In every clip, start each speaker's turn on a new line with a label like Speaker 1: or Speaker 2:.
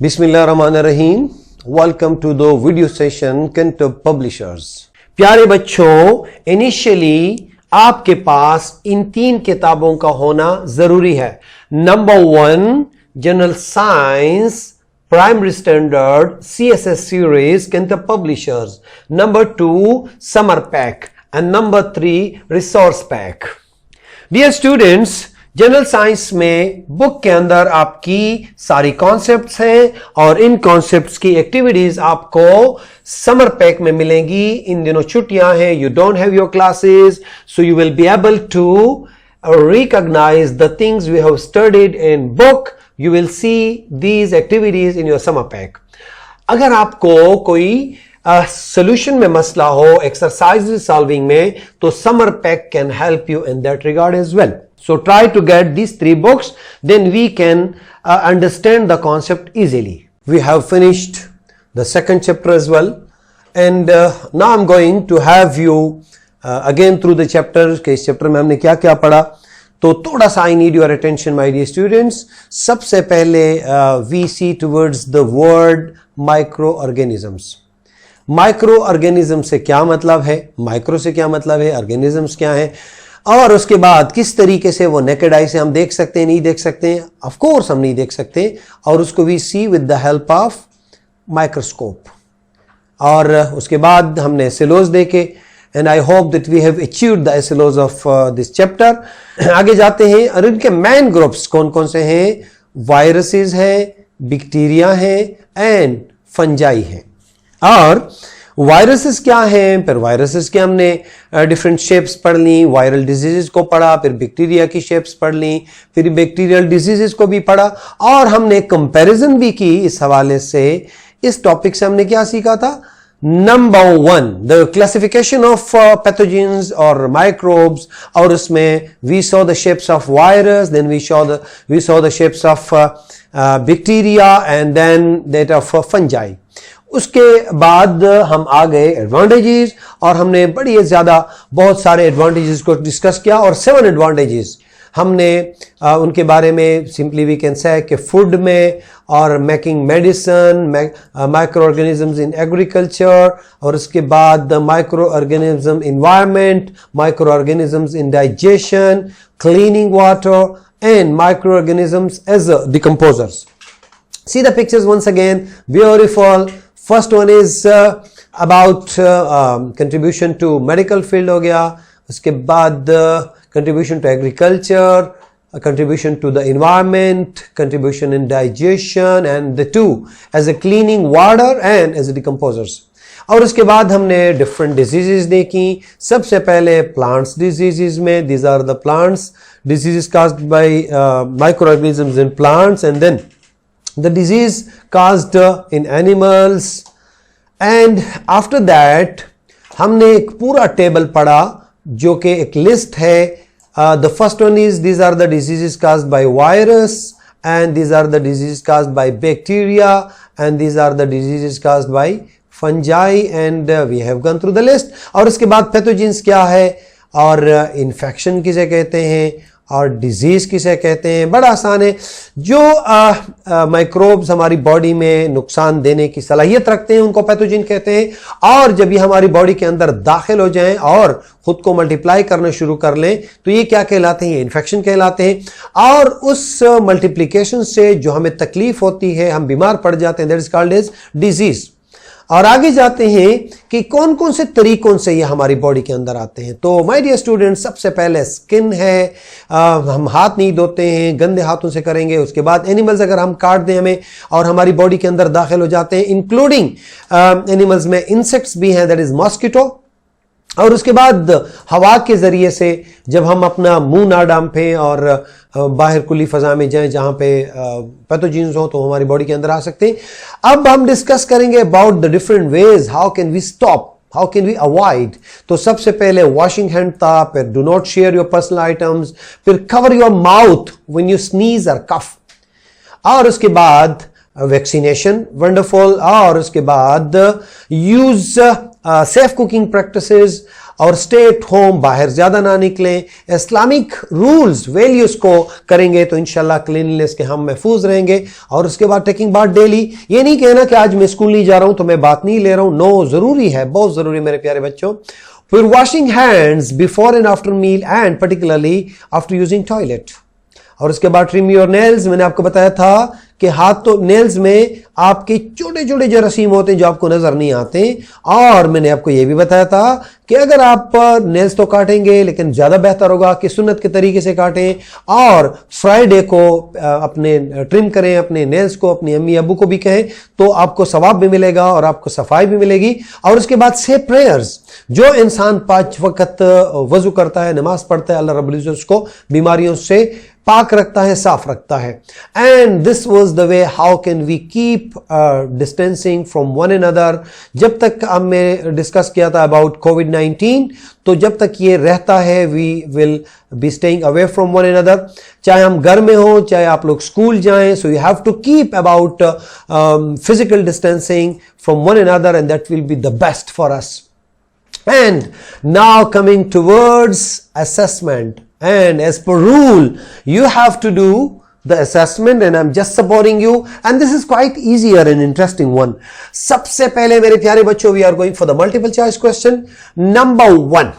Speaker 1: बिस्मिल्लाहिर्रहमानिर्रहीम। Welcome to the video session Kintab publishers. प्यारे बच्चों, इनिशियली आपके पास इन 3 किताबों का होना जरूरी है। Number 1 general science primary standard CSS series Kintab publishers, number 2 summer pack and number 3 resource pack. Dear students, general science में बुक के अंदर आपकी सारी कॉन्सेप्ट्स हैं और इन कॉन्सेप्ट्स की एक्टिविटीज आपको समर पैक में मिलेंगी। इन दिनों छुट्टियां हैं, you don't have your classes, so you will be able to recognize the things we have studied in book. You will see these activities in your summer pack. अगर आपको कोई solution में मसला हो exercises solving में, तो summer pack can help you in that regard as well. So try to get these 3 books, then we can understand the concept easily. We have finished the second chapter as well, and now I'm going to have you again through the chapters. कि इस chapter में हमने क्या क्या पढ़ा, तो थोड़ा सा I need your attention my dear students. सबसे पहले we see towards the word microorganisms. Microorganism से क्या मतलब है, माइक्रो से क्या मतलब है, ऑर्गेनिजम्स क्या है, और उसके बाद किस तरीके से वो नेकेड आई से हम देख सकते हैं, नहीं देख सकते हैं, ऑफ कोर्स हम नहीं देख सकते, और उसको we see with the help of microscope. और उसके बाद हमने एसिलोज देखे, and I hope that we have achieved the SLOs of this chapter. आगे जाते हैं, और इनके मेन ग्रुप्स कौन कौन से हैं, वायरसेस हैं, बैक्टीरिया हैं एंड फंजाई हैं। और वायरसेस क्या हैं, फिर वायरसेस के हमने डिफरेंट शेप्स पढ़ ली, वायरल डिजीजेस को पढ़ा, फिर बैक्टीरिया की शेप्स पढ़ ली, फिर बैक्टीरियल डिजीजेस को भी पढ़ा, और हमने कंपैरिजन भी की इस हवाले से। इस टॉपिक से हमने क्या सीखा था, number 1 the classification of pathogens और माइक्रोब्स, और उसमें we saw the shapes of virus, then we saw the shapes of bacteria and then that of fungi. उसके बाद हम आ गए एडवांटेजेस, और हमने बहुत सारे एडवांटेजेस को डिस्कस किया, और 7 एडवांटेजेस हमने उनके बारे में सिंपली वी कैन से कि फूड में और making medicine, microorganisms in agriculture, और उसके बाद microorganism environment, microorganisms in digestion, cleaning water and microorganisms as decomposers. See the pictures once again, beautiful. First one is about contribution to medical field हो गया, उसके बाद contribution to agriculture, contribution to the environment, contribution in digestion, and the 2 as a cleaning water and as a decomposers. और उसके बाद हमने different diseases देखी। सबसे पहले plants diseases में, these are the plants diseases caused by microorganisms in plants, and then the disease caused in animals, and after that हमने एक पूरा टेबल पढ़ा जो कि एक लिस्ट है। the first one is these are the diseases caused by virus, and these are the diseases caused by bacteria, and these are the diseases caused by fungi, and we have gone through the list. और उसके बाद pathogens क्या है, और infection किसे कहते हैं, और डिजीज किसे कहते हैं। बड़ा आसान है। जो माइक्रोब्स हमारी बॉडी में नुकसान देने की सलाहियत रखते हैं उनको पैथोजन कहते हैं, और जब ये हमारी बॉडी के अंदर दाखिल हो जाएं और खुद को मल्टीप्लाई करना शुरू कर लें, तो ये क्या कहलाते हैं, ये इन्फेक्शन कहलाते हैं। और उस मल्टीप्लिकेशन से जो हमें तकलीफ होती है, हम बीमार पड़ जाते हैं, that is called as disease. और आगे जाते हैं कि कौन कौन से तरीकों से ये हमारी बॉडी के अंदर आते हैं। तो माय डियर स्टूडेंट्स, सबसे पहले स्किन है, हम हाथ नहीं धोते हैं, गंदे हाथों से करेंगे। उसके बाद एनिमल्स अगर हम काट दें हमें और हमारी बॉडी के अंदर दाखिल हो जाते हैं, इंक्लूडिंग एनिमल्स में इंसेक्ट्स भी हैं, दैट इज मॉस्किटो। और उसके बाद हवा के जरिए से जब हम अपना मुंह ना डांपें और बाहर खुली फजा में जाएं जहां पे पैथोजेंस हो, तो हमारी बॉडी के अंदर आ सकते हैं। अब हम डिस्कस करेंगे about the different ways how can we stop, how can we avoid. तो सबसे पहले वॉशिंग हैंड था, फिर do not share your personal items, फिर cover your mouth when you sneeze और कफ, और उसके बाद वैक्सीनेशन, वंडरफुल, और उसके बाद यूज सेफ कुकिंग प्रैक्टिसेस, और स्टे एट होम, बाहर ज्यादा ना निकलें, इस्लामिक रूल्स वैल्यूज को करेंगे तो इंशाल्लाह क्लीनलीनेस के हम महफूज रहेंगे। और उसके बाद टेकिंग बाथ डेली, ये नहीं कहना कि आज मैं स्कूल नहीं जा रहा हूं तो मैं बात नहीं ले रहा हूं, नो, जरूरी है, बहुत जरूरी मेरे प्यारे बच्चों। फिर washing hands before and after meal and particularly after using toilet. और उसके बाद ट्रिम योर नेल्स, मैंने आपको बताया था कि हाथ तो नेल्स में आपके छोटे छोटे जरासीम होते हैं जो आपको नजर नहीं आते। और मैंने आपको यह भी बताया था कि अगर आप नेल्स तो काटेंगे लेकिन ज्यादा बेहतर होगा कि सुन्नत के तरीके से काटें और फ्राइडे को अपने ट्रिम करें अपने नेल्स को, अपनी अम्मी अबू को भी कहें तो आपको सवाब भी मिलेगा और आपको सफाई भी मिलेगी। और उसके बाद से प्रेयर्स, जो इंसान 5 वक्त वजू करता है, नमाज पढ़ता है, अल्लाह रब्बुल इज्जत उसको बीमारियों से पाक रखता है, साफ रखता है। And this was the way how can we keep distancing from one another. जब तक हमने डिस्कस किया था अबाउट कोविड-19, तो जब तक ये रहता है we will be staying away from one another, चाहे हम घर में हो चाहे आप लोग स्कूल जाएं। So you have to keep about physical distancing from one another and that will be the best for us. And now coming towards assessment, and as per rule you have to do the assessment and I'm just supporting you, and this is quite easier and interesting one. सबसे पहले मेरे प्यारे बच्चों we are going for the multiple choice question. Number 1,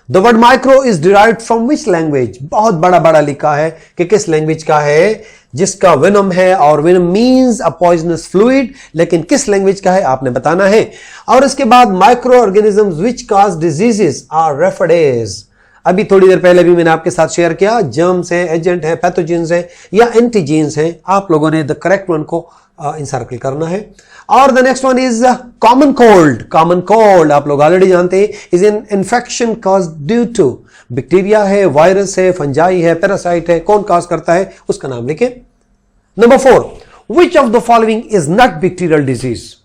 Speaker 1: the word micro is derived from which language? बहुत बड़ा बड़ा लिखा है कि किस लैंग्वेज का है, जिसका वेनम है, और venom means a poisonous fluid, लेकिन किस लैंग्वेज का है आपने बताना है। और इसके बाद microorganisms which cause diseases are referred as, अभी थोड़ी देर पहले भी मैंने आपके साथ शेयर किया, जर्म्स हैं, एजेंट हैं, पैथोजेंस हैं या एंटीजीन्स हैं। आप लोगों ने द करेक्ट वन को इंसर्कल करना है। और the next one is common cold. Common cold आप लोग ऑलरेडी जानते हैं is an infection caused due to bacteria है, वायरस है, फंजाई है, पैरासाइट है, कौन कॉज करता है उसका नाम लिखें। Number 4, which of the following is not bacterial disease.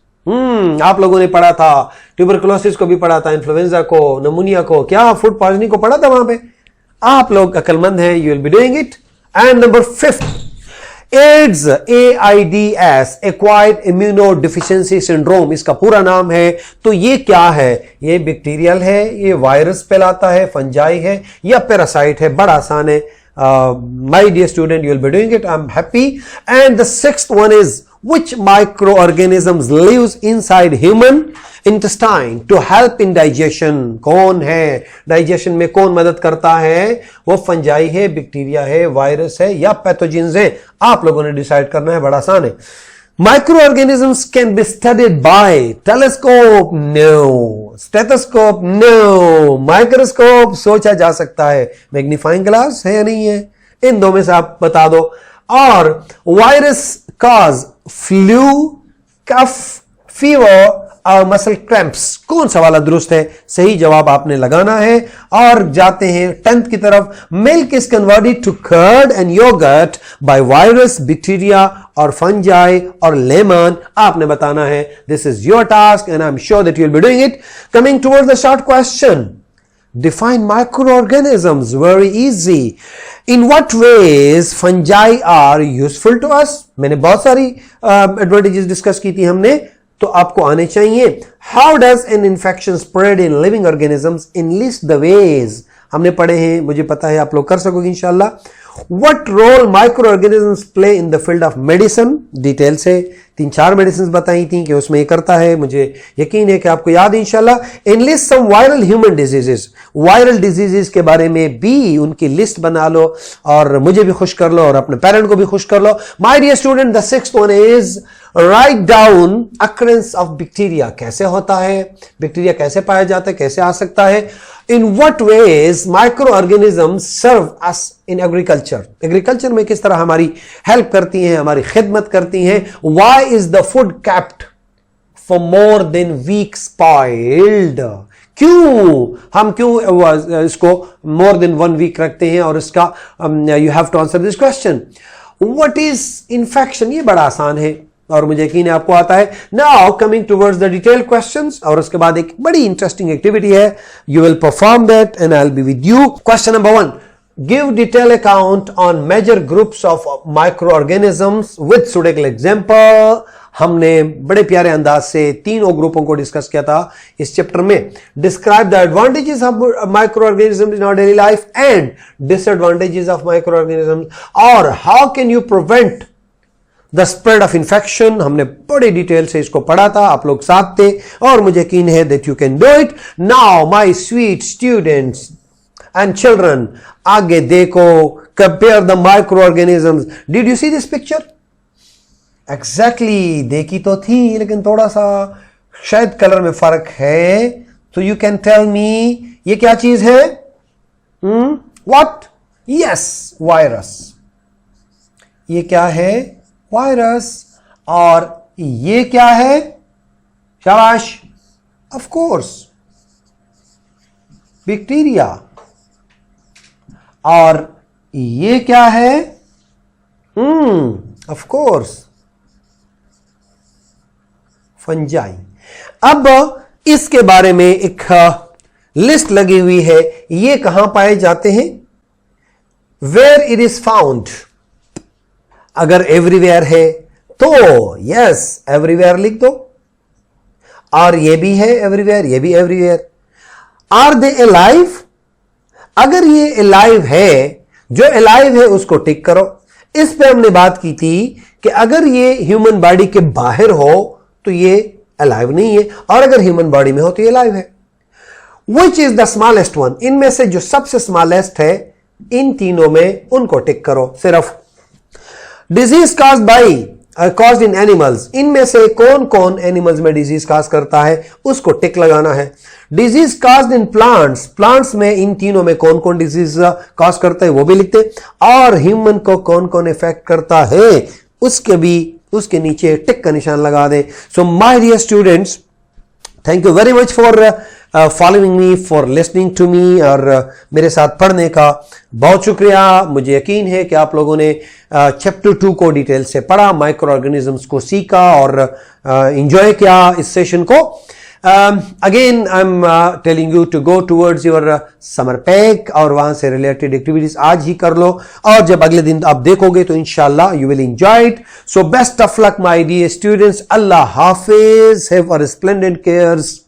Speaker 1: आप लोगों ने पढ़ा था, ट्यूबरकुलोसिस को भी पढ़ा था, इन्फ्लुएंजा को, नमूनिया को, क्या फूड पॉइजनिंग को पढ़ा था वहां पे। आप लोग अकलमंद हैं, you will be doing it. And number 5, AIDS, AIDS, acquired immunodeficiency syndrome इसका पूरा नाम है। तो ये क्या है, ये बैक्टीरियल है, ये वायरस फैलाता है, फंजाई है या पैरासाइट है। बड़ा आसान है my dear student, you will be doing it, I'm happy. And the 6th one is which microorganisms lives inside human intestine to help in digestion। कौन है डाइजेशन में कौन मदद करता है, वो फंजाई है, बैक्टीरिया है, वायरस है या पैथोजेंस है। आप लोगों ने डिसाइड करना है, बड़ा आसान है। Microorganisms can be studied by telescope, no. Stethoscope, no. Microscope सोचा जा सकता है। मैग्नीफाइंग ग्लास है या नहीं है, इन दो में से आप बता दो। और वायरस कॉज फ्लू, कफ, फीवर और मसल क्रैम्प्स, कौन सा वाला दुरुस्त है, सही जवाब आपने लगाना है। और जाते हैं 10th की तरफ। Milk is converted to curd and yoghurt by virus, bacteria और फंजाई और लेमन, आपने बताना है। This is your task and I am sure that you will be doing it. Coming towards the short question, define microorganisms, very easy. In what ways fungi are useful to us? मैंने बहुत सारी advantages discuss की थी हमने, तो आपको आने चाहिए। How does an infection spread in living organisms? Enlist the ways हमने पढ़े हैं, मुझे पता है आप लोग कर सकोगे इंशाल्लाह। What role microorganisms play in the field of medicine? Detail से 3-4 मेडिसिन बताई थी कि उसमें ये करता है, मुझे यकीन है कि आपको याद है इंशाल्लाह। Enlist some viral human diseases, viral diseases के बारे में भी उनकी लिस्ट बना लो और मुझे भी खुश कर लो और अपने पेरेंट को भी खुश कर लो। My dear student, the 6th one is write down occurrence of bacteria। कैसे होता है बैक्टीरिया, कैसे पाया जाता है, कैसे आ सकता है। In what ways microorganisms serve us in agriculture? Agriculture में किस तरह हमारी हेल्प करती हैं, हमारी खिदमत करती हैं। Why is the food kept for more than week spoiled? हम क्यों इसको more than 1 week रखते हैं, और इसका you have to answer this question. What is infection? ये बड़ा आसान है और मुझे यकीन है आपको आता है। Now coming towards the detail questions, और उसके बाद एक बड़ी इंटरेस्टिंग एक्टिविटी है, you will perform that and I will be with you. Question number 1, give detail account on major groups of microorganisms with suitable example. हमने बड़े प्यारे अंदाज से तीनों ग्रुपों को डिस्कस किया था इस चैप्टर में। Describe the advantages of microorganism in our daily life and disadvantages of microorganism, और how can you prevent the spread of infection. हमने बड़ी डिटेल से इसको पढ़ा था, आप लोग साथ थे और मुझे यकीन है that you can do it. Now my sweet students and children, आगे देखो, compare the micro organisms. Did you see this picture? Exactly देखी तो थी, लेकिन थोड़ा सा शायद कलर में फर्क है। तो यू कैन टेल मी ये क्या चीज है? व्हाट? Yes, virus. ये क्या है? वायरस। और ये क्या है? शाबाश, ऑफ कोर्स बैक्टीरिया। और ये क्या है? Of course fungi. अब इसके बारे में एक लिस्ट लगी हुई है। ये कहां पाए जाते हैं? Where it is found. अगर एवरीवेयर है तो यस, एवरीवेयर लिख दो। और ये भी है एवरीवेयर, ये भी एवरीवेयर। Are they alive? अगर ये अलाइव है, जो अलाइव है उसको टिक करो। इस पे हमने बात की थी कि अगर ये ह्यूमन बॉडी के बाहर हो तो ये अलाइव नहीं है, और अगर ह्यूमन बॉडी में हो तो ये अलाइव है। Which is the smallest one? इनमें से जो सबसे स्मॉलेस्ट है इन तीनों में, उनको टिक करो सिर्फ। डिजीज कॉज्ड इन एनिमल्स, इनमें से कौन कौन एनिमल्स में डिजीज कॉज करता है उसको टिक लगाना है। Disease caused in plants, plants में इन तीनों में कौन कौन डिजीज कॉज करता है वो भी लिखते। और ह्यूमन को कौन कौन इफेक्ट करता है उसके नीचे टिक का निशान लगा दे। So my dear students, thank you very much for following me, for listening to me, और मेरे साथ पढ़ने का बहुत शुक्रिया। मुझे यकीन है कि आप लोगों ने चैप्टर 2 को डिटेल से पढ़ा, माइक्रो ऑर्गेनिजम्स को सीखा और एंजॉय किया इस सेशन को। Again I am telling you to go towards your summer pack, और वहां से रिलेटेड एक्टिविटीज आज ही कर लो, और जब अगले दिन आप देखोगे तो इंशाल्लाह you will enjoy it. So best of luck my dear students. अल्लाह हाफिज, हैव अ स्प्लेंडेड केयर्स।